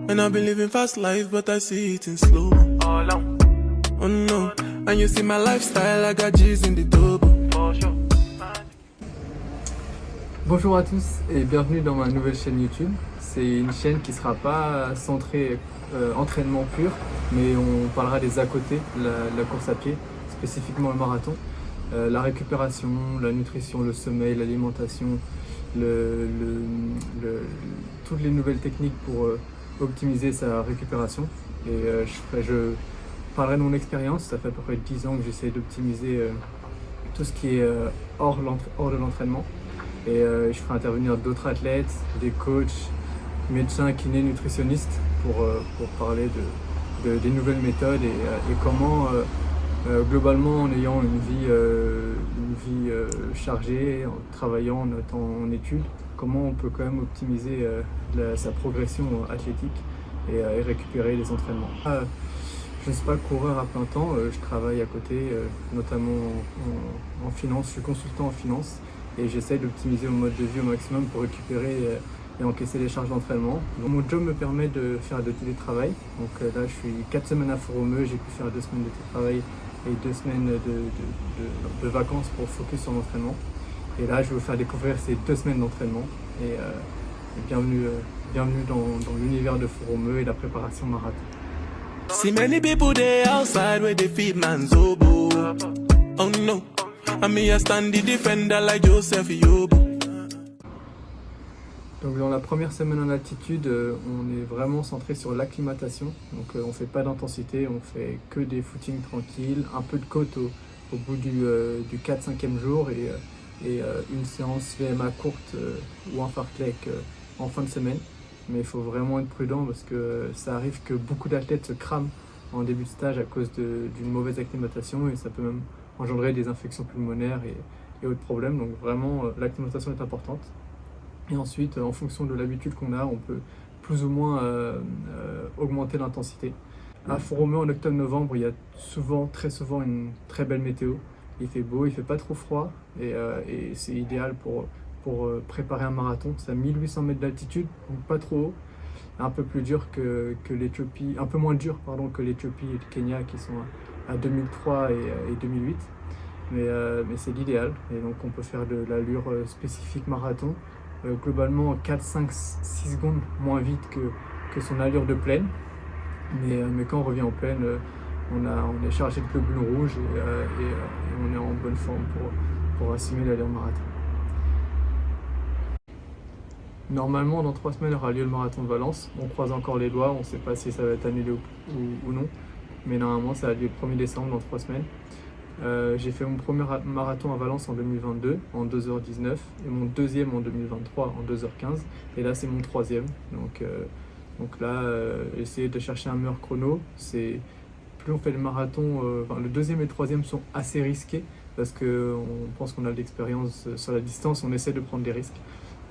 And I've been living fast life, but I see it in slow. Oh no, and you see my lifestyle, I got G's in the double. Bonjour à tous et bienvenue dans ma nouvelle chaîne YouTube. C'est une chaîne qui ne sera pas centrée entraînement pur, mais on parlera des à côté, la course à pied, spécifiquement le marathon, la récupération, la nutrition, le sommeil, l'alimentation, toutes les nouvelles techniques pour optimiser sa récupération. Et je parlerai de mon expérience. Ça fait à peu près 10 ans que j'essaie d'optimiser tout ce qui est hors de l'entraînement. Et je ferai intervenir d'autres athlètes, des coachs, médecins, kinés, nutritionnistes pour parler des nouvelles méthodes et comment globalement en ayant une vie chargée, en travaillant, en étant en études, comment on peut quand même optimiser sa progression athlétique et récupérer les entraînements. Je ne suis pas coureur à plein temps, je travaille à côté, notamment en finance, je suis consultant en finance et j'essaie d'optimiser mon mode de vie au maximum pour récupérer et encaisser les charges d'entraînement. Mon job me permet de faire de télétravail, donc là je suis 4 semaines à Fort-Romeu, j'ai pu faire 2 semaines de télétravail et 2 semaines de vacances pour focus sur l'entraînement. Et là je vais vous faire découvrir ces 2 semaines d'entraînement et bienvenue dans l'univers de Fort-Romeu et la préparation marathon. See many people there outside where they feed man's oboe. Oh no, I mean I stand the defender like Joseph Yobo. Donc dans la première semaine en altitude, on est vraiment centré sur l'acclimatation. Donc on ne fait pas d'intensité, on fait que des footings tranquilles, un peu de côte au bout du 4-5e jour et une séance VMA courte ou un fartlek en fin de semaine. Mais il faut vraiment être prudent parce que ça arrive que beaucoup d'athlètes se crament en début de stage à cause d'une mauvaise acclimatation et ça peut même engendrer des infections pulmonaires et autres problèmes. Donc vraiment l'acclimatation est importante. Et ensuite, en fonction de l'habitude qu'on a, on peut plus ou moins augmenter l'intensité. À Fort-Romeu en octobre-novembre, il y a très souvent une très belle météo. Il fait beau, il fait pas trop froid et c'est idéal pour préparer un marathon. C'est à 1800 mètres d'altitude, donc pas trop haut, un peu plus dur que l'Éthiopie, un peu moins dur que l'Éthiopie et le Kenya qui sont à 2003 et 2008. Mais c'est l'idéal et donc on peut faire de l'allure spécifique marathon. Globalement 4, 5, 6 secondes moins vite que son allure de plaine. Mais quand on revient en plaine, on est chargé de globules rouges et on est en bonne forme pour assumer l'allure marathon. Normalement, dans 3 semaines aura lieu le marathon de Valence. On croise encore les doigts, on ne sait pas si ça va être annulé ou non. Mais normalement, ça a lieu le 1er décembre, dans 3 semaines. J'ai fait mon premier marathon à Valence en 2022 en 2h19 et mon deuxième en 2023 en 2h15 et là c'est mon 3e donc là essayer de chercher un meilleur chrono, c'est plus on fait le marathon, le 2e et le 3e sont assez risqués parce qu'on pense qu'on a de l'expérience sur la distance, on essaie de prendre des risques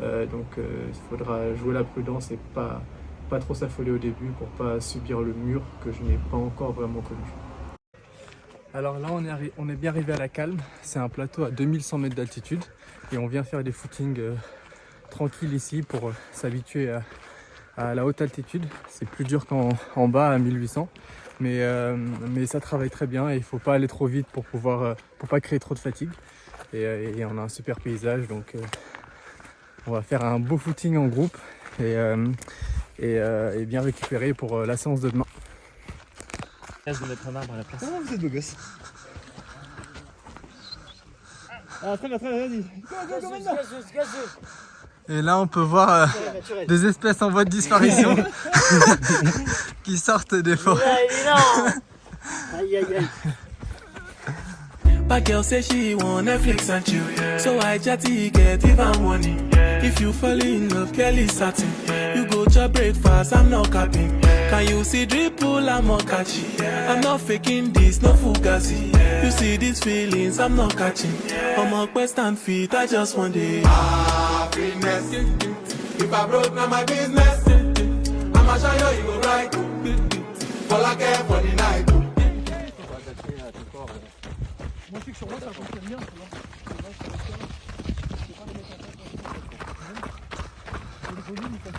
donc il faudra jouer la prudence et pas trop s'affoler au début pour pas subir le mur que je n'ai pas encore vraiment connu. Alors là on est bien arrivé à la Calme, c'est un plateau à 2100 mètres d'altitude et on vient faire des footings tranquilles ici pour s'habituer à la haute altitude. C'est plus dur qu'en bas à 1800 mais ça travaille très bien et il ne faut pas aller trop vite pour pas créer trop de fatigue et on a un super paysage donc on va faire un beau footing en groupe et bien récupérer pour la séance de demain. De mettre un arbre à la place. Ah, vous êtes beau gosse. Ah, très bien, vas-y. Go, maintenant. Et là on peut voir des espèces en voie de disparition qui sortent des forêts. Aïe, aïe, aïe. My girl say she want Netflix and chill, so I chatty get even money. If you fall in love, Kelly satin. You go to breakfast, I'm not capping. Can you see dripple, I'm not catchy. I'm not faking this, no fugazi. You see these feelings, I'm not catching. I'm a quest and feet, I just want it. Happiness. If I broke, now my business. I'ma show you, you go right. All I care for the night. Moi je sais que sur moi ça fonctionne bien, tu vois. If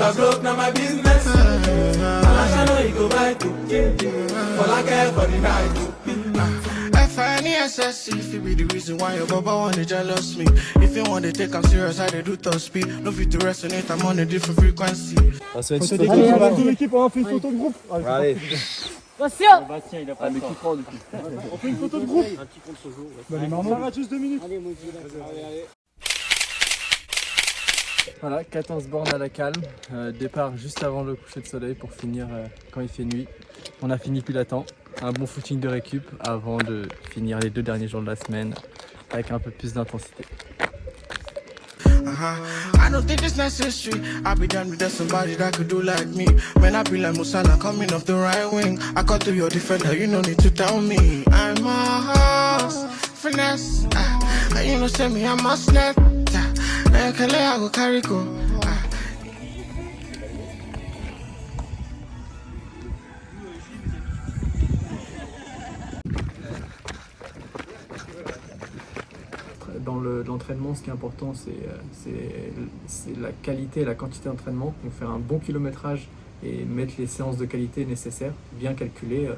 I broke, now my business. And I know you go buy too. All I care for the night. FNESS, if it be the reason why your baba wanna jealous me. If you want to take I'm serious, I do top speed. No fit to resonate, I'm on a different frequency. Photo d'équipe, on va toute l'équipe, on fait une photo de groupe. Allez. Bastien, il a pas mais qui prend du coup. on fait une photo de groupe. Un petit contre-jour. Ça va juste 2 minutes. Voilà, 14 bornes à la calme, départ juste avant le coucher de soleil pour finir quand il fait nuit. On a fini pile à temps, un bon footing de récup avant de finir les 2 derniers jours de la semaine avec un peu plus d'intensité. I don't think it's necessary. I'll be done with that somebody that could do like me. When I be like Musala coming off the right wing. I got to your defender, you no need to tell me. I'm a horse, finesse. You know, say me, I'm a snap. I go carry go. Dans l'entraînement, ce qui est important, c'est la qualité et la quantité d'entraînement. Donc faire un bon kilométrage et mettre les séances de qualité nécessaires, bien calculées.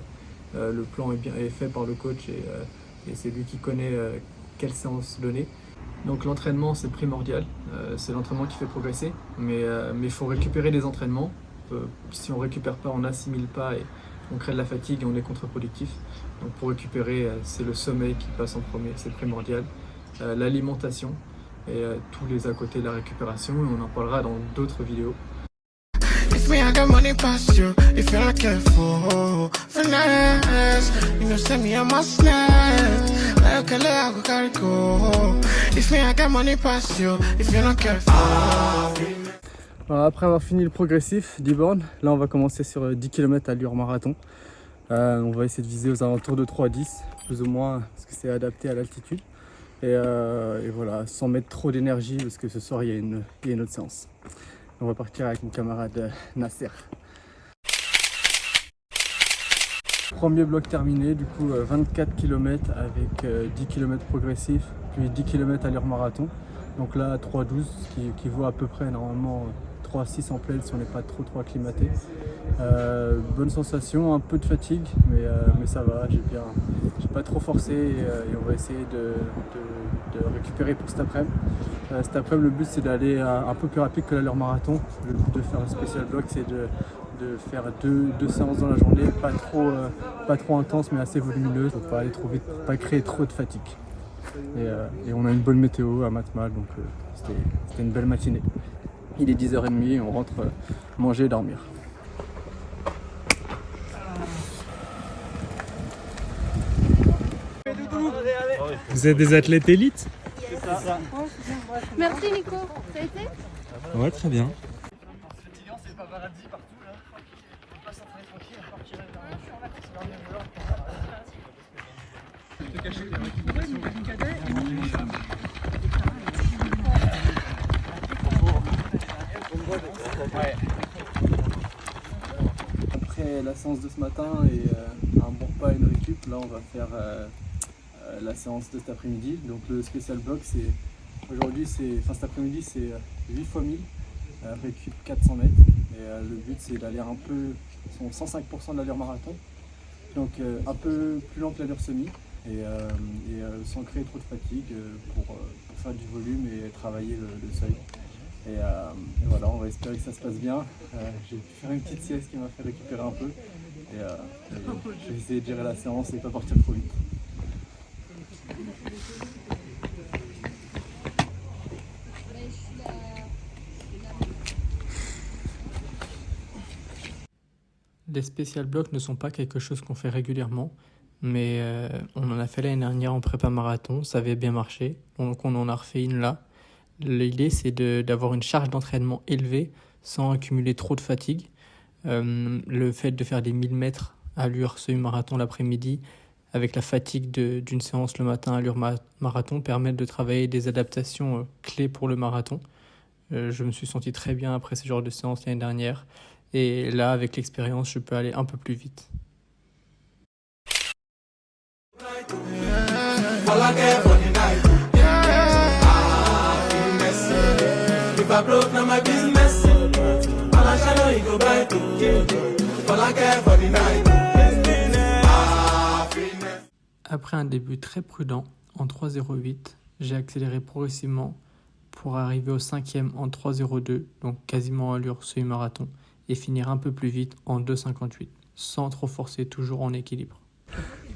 Le plan est fait par le coach et c'est lui qui connaît quelle séance donner. Donc l'entraînement, c'est primordial. C'est l'entraînement qui fait progresser, mais il faut récupérer des entraînements. Si on ne récupère pas, on n'assimile pas et on crée de la fatigue et on est contre-productif. Donc pour récupérer, c'est le sommeil qui passe en premier, c'est primordial. L'alimentation et tous les à côté de la récupération, et on en parlera dans d'autres vidéos. If me I got money past you, if you're not careful, finesse. You know, send me a must net. I go carry go. If me I got money past you, if you're not careful. Voilà, après avoir fini le progressif, 10 bornes, là on va commencer sur 10 km à l'allure marathon. On va essayer de viser aux alentours de 3,10, plus ou moins, parce que c'est adapté à l'altitude. Et voilà, sans mettre trop d'énergie, parce que ce soir il y a une autre séance. On va partir avec mon camarade Nasser. Premier bloc terminé, du coup 24 km avec 10 km progressifs, puis 10 km à l'heure marathon. Donc là 3,12, ce qui vaut à peu près normalement 3,6 en pleine si on n'est pas trop acclimaté. Bonne sensation, un peu de fatigue, mais ça va, j'ai pas trop forcé et on va essayer de récupérer pour cet après-midi. Cet après-midi, le but c'est d'aller un peu plus rapide que l'allure marathon. Le but de faire un spécial bloc, c'est de faire deux séances dans la journée, pas trop intenses mais assez volumineuses, pour pas aller trop vite, pour pas créer trop de fatigue. Et on a une bonne météo à Matmal, donc c'était une belle matinée. Il est 10h30 et on rentre manger et dormir. Vous êtes des athlètes élites? Merci Nico, ça a été? Ouais, très bien. Après la séance de ce matin et un bon repas et une récup, là on va faire la séance de cet après-midi. Donc le spécial bloc, cet après-midi c'est 8 x 1000, récup 400 mètres. Et le but c'est d'aller un peu, 105% de l'allure marathon, donc un peu plus lent que l'allure semi et sans créer trop de fatigue pour faire du volume et travailler le seuil. Et voilà, on va espérer que ça se passe bien. J'ai pu faire une petite sieste qui m'a fait récupérer un peu. Et je vais essayer de gérer la séance et pas partir trop vite. Les spécial blocs ne sont pas quelque chose qu'on fait régulièrement, mais on en a fait l'année dernière en prépa marathon, ça avait bien marché, donc on en a refait une là. L'idée c'est d'avoir une charge d'entraînement élevée sans accumuler trop de fatigue. Le fait de faire des 1000 mètres à allure semi-marathon l'après-midi avec la fatigue d'une séance le matin à allure marathon permet de travailler des adaptations clés pour le marathon. Je me suis senti très bien après ce genre de séance l'année dernière et là avec l'expérience je peux aller un peu plus vite. All I care for the night. If I broke, now my business. All I shall know, you go buy to. All I care for the night. Après un début très prudent en 3.08, j'ai accéléré progressivement pour arriver au 5e en 3.02, donc quasiment à allure semi-marathon, et finir un peu plus vite en 2.58, sans trop forcer, toujours en équilibre.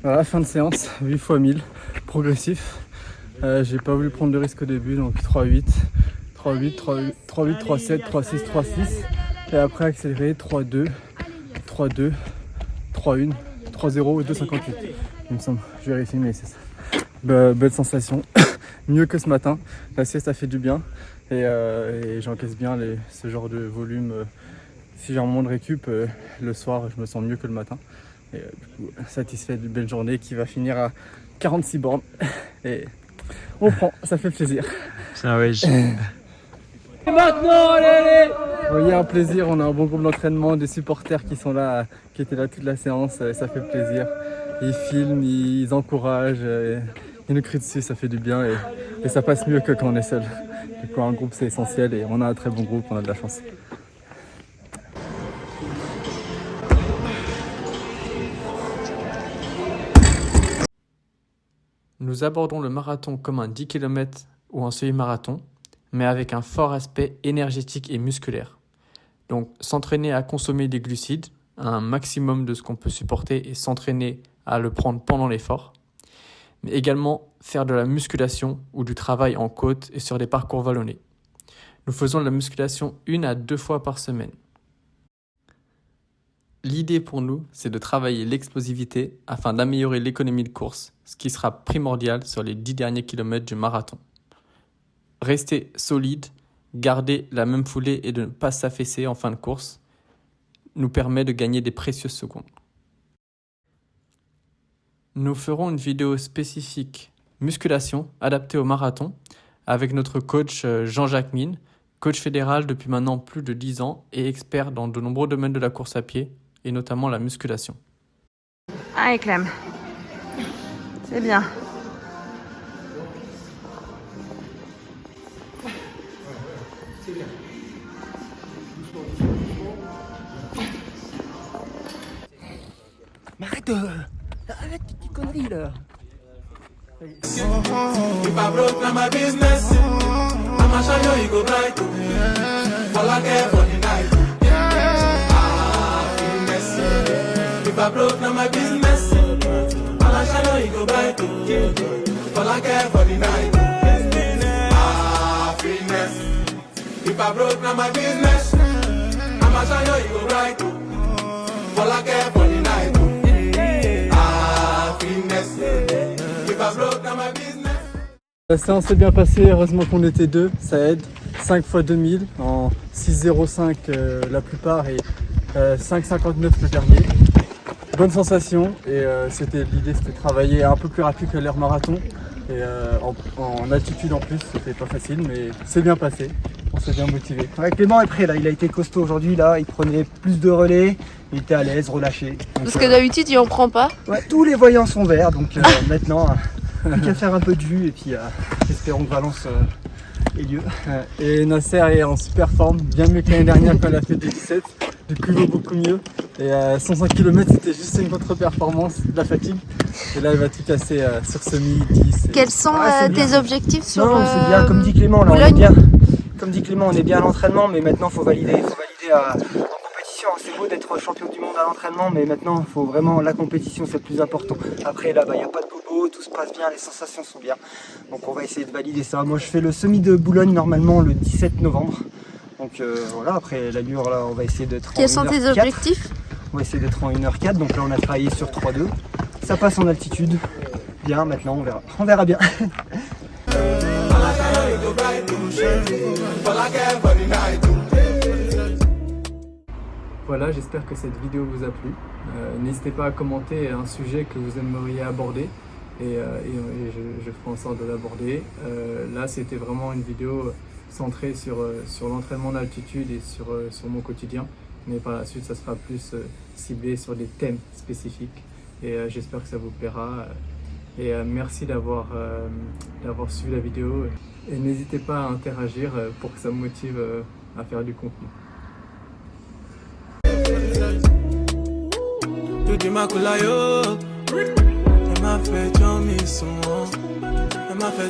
Voilà, fin de séance, 8 x 1000, progressif. J'ai pas voulu prendre de risque au début, donc 3.8, 3.8, 3.8, 3.8, 3.7, 3.6, 3.6, et après accéléré 3.2, 3.2, 3.1, 3.0 et 2.58. Il me semble, je vérifie, mais c'est ça. Belle sensation, mieux que ce matin. La sieste, ça fait du bien et j'encaisse bien ce genre de volume. Si j'ai un moment de récup, le soir, je me sens mieux que le matin. Et du coup, satisfait d'une belle journée qui va finir à 46 bornes. Et on prend, ça fait plaisir. Ça, ouais. Et maintenant, allez. Il y a un plaisir, on a un bon groupe d'entraînement, des supporters qui sont là, qui étaient là toute la séance, ça fait plaisir. Ils filment, ils encouragent, ils nous crient dessus, ça fait du bien et ça passe mieux que quand on est seul. Du coup, un groupe c'est essentiel et on a un très bon groupe, on a de la chance. Nous abordons le marathon comme un 10 km ou un semi-marathon, mais avec un fort aspect énergétique et musculaire. Donc s'entraîner à consommer des glucides, un maximum de ce qu'on peut supporter et s'entraîner à le prendre pendant l'effort, mais également faire de la musculation ou du travail en côte et sur des parcours vallonnés. Nous faisons de la musculation 1 à 2 fois par semaine. L'idée pour nous, c'est de travailler l'explosivité afin d'améliorer l'économie de course, ce qui sera primordial sur les 10 derniers kilomètres du marathon. Rester solide, garder la même foulée et de ne pas s'affaisser en fin de course nous permet de gagner des précieuses secondes. Nous ferons une vidéo spécifique musculation adaptée au marathon avec notre coach Jean-Jacques Mine, coach fédéral depuis maintenant plus de 10 ans et expert dans de nombreux domaines de la course à pied et notamment la musculation. Allez Clem, c'est bien. Arrête tes conneries là. If I broke, now my business. I'ma show you, you go bright. All I care for the night. Happiness. If I broke, now my business. I'ma show you, you go bright. All I care for the night. Happiness. If I broke, now my business. I'ma show you, you go bright. All I care for the night. La séance s'est bien passée, heureusement qu'on était deux, ça aide. 5 x 2000 en 6.05 la plupart et 5.59 le dernier. Bonne sensation et l'idée c'était de travailler un peu plus rapide que l'air marathon et en altitude en plus, c'était pas facile mais c'est bien passé, on s'est bien motivé. Ouais, Clément est prêt là, il a été costaud aujourd'hui là, il prenait plus de relais, il était à l'aise, relâché. Donc, Parce que d'habitude il en prend pas. Ouais, tous les voyants sont verts donc maintenant plus qu'à faire un peu de jus et puis espérons que Valence ait lieu. Et Nasser est en super forme, bien mieux que l'année dernière quand elle a fait des 17, du coup il va beaucoup mieux. Et 105 km c'était juste une contre-performance, de la fatigue. Et là il va tout casser sur semi 10. Quels sont tes objectifs sur Non, c'est bien, comme dit Clément, là, on est bien. Comme dit Clément, on est bien à l'entraînement, mais maintenant il faut valider en compétition. C'est beau d'être champion du monde à l'entraînement, mais maintenant il faut vraiment la compétition, c'est le plus important. Après là, il n'y a pas de bobo, tout se passe bien, les sensations sont bien. Donc on va essayer de valider ça. Moi je fais le semi de Boulogne normalement le 17 novembre. Donc voilà, après l'allure là, on va essayer d'être en 1h04. Quels sont tes objectifs? On va essayer d'être en 1h04, donc là on a travaillé sur 3.2. Ça passe en altitude. Bien, maintenant on verra. On verra bien. Voilà, j'espère que cette vidéo vous a plu. N'hésitez pas à commenter un sujet que vous aimeriez aborder et je ferai en sorte de l'aborder. Là, c'était vraiment une vidéo centrée sur l'entraînement d'altitude et sur mon quotidien. Mais par la suite, ça sera plus ciblé sur des thèmes spécifiques. Et j'espère que ça vous plaira. Et merci d'avoir suivi la vidéo. Et n'hésitez pas à interagir pour que ça me motive à faire du contenu. Tu m'as fait